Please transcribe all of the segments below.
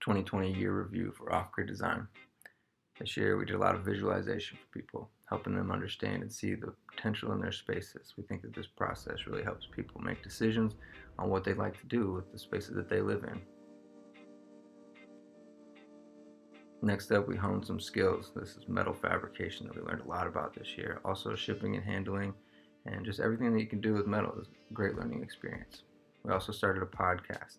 2020 year review for off-grid design. This year we did a lot of visualization for people, helping them understand and see the potential in their spaces. We think that this process really helps people make decisions on what they'd like to do with the spaces that they live in. Next up, we honed some skills. This is metal fabrication that we learned a lot about this year. Also shipping and handling, and just everything that you can do with metal is a great learning experience. We also started a podcast.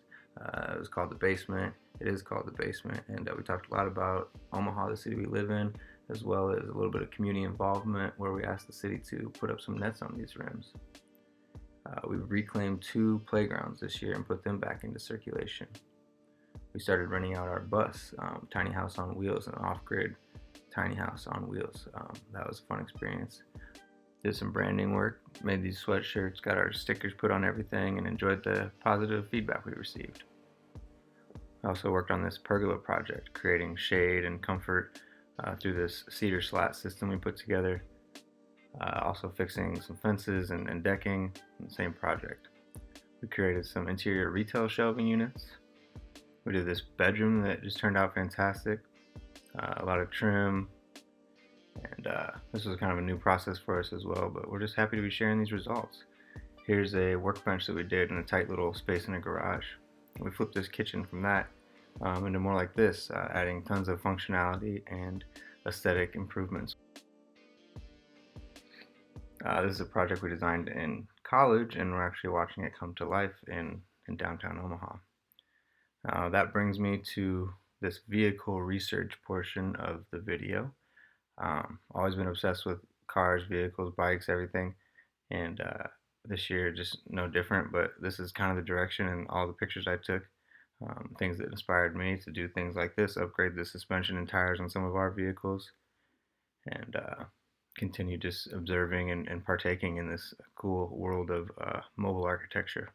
It was called The Basement. It is called The Basement, and we talked a lot about Omaha, the city we live in, as well as a little bit of community involvement where we asked the city to put up some nets on these rims. We reclaimed 2 playgrounds this year and put them back into circulation. We started renting out our bus, tiny house on wheels, an off-grid tiny house on wheels. That was a fun experience. Did some branding work, made these sweatshirts, got our stickers put on everything, and enjoyed the positive feedback we received. I also worked on this pergola project, creating shade and comfort through this cedar slat system we put together. Also fixing some fences and decking in the same project. We created some interior retail shelving units. We did this bedroom that just turned out fantastic. A lot of trim, and this was kind of a new process for us as well, but we're just happy to be sharing these results. Here's a workbench that we did in a tight little space in a garage. We flipped this kitchen from that into more like this, adding tons of functionality and aesthetic improvements. This is a project we designed in college, and we're actually watching it come to life in downtown Omaha. That brings me to this vehicle research portion of the video. Always been obsessed with cars, vehicles, bikes, everything, and this year just no different, but this is kind of the direction and all the pictures I took, things that inspired me to do things like this, upgrade the suspension and tires on some of our vehicles, and continue just observing and partaking in this cool world of mobile architecture.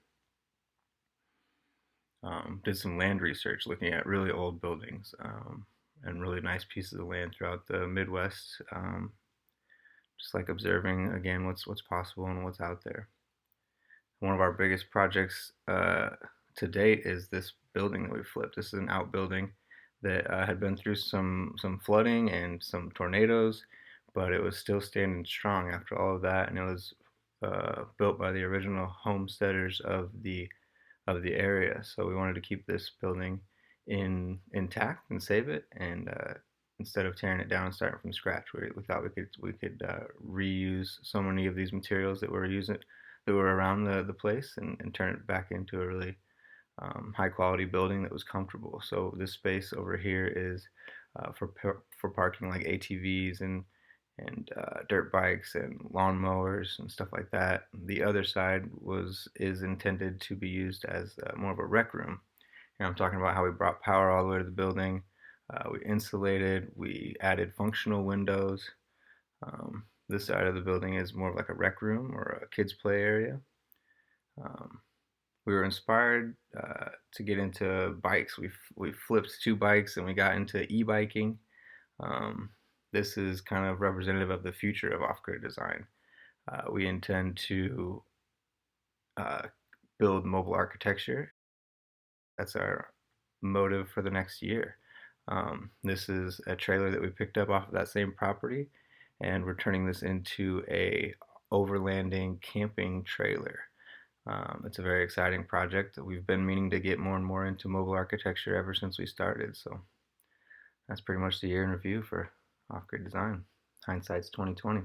Did some land research looking at really old buildings and really nice pieces of land throughout the Midwest, just like observing again what's possible and what's out there. One of our biggest projects to date is this building that we flipped. This is an outbuilding that had been through some flooding and some tornadoes, but it was still standing strong after all of that, and it was built by the original homesteaders of the area. So we wanted to keep this building intact and save it, and instead of tearing it down and starting from scratch, we thought we could reuse so many of these materials that were around the place, and turn it back into a really high quality building that was comfortable. So this space over here is for parking like ATVs and dirt bikes and lawnmowers and stuff like that. The other side is intended to be used as more of a rec room. And I'm talking about how we brought power all the way to the building. We insulated, we added functional windows. This side of the building is more of like a rec room or a kids play area. We were inspired to get into bikes. We flipped 2 bikes and we got into e-biking. This is kind of representative of the future of off-grid design. We intend to build mobile architecture. That's our motive for the next year. This is a trailer that we picked up off of that same property, and we're turning this into a overlanding camping trailer. It's a very exciting project. We've been meaning to get more and more into mobile architecture ever since we started, so that's pretty much the year in review for off-grid design. Hindsight's 2020.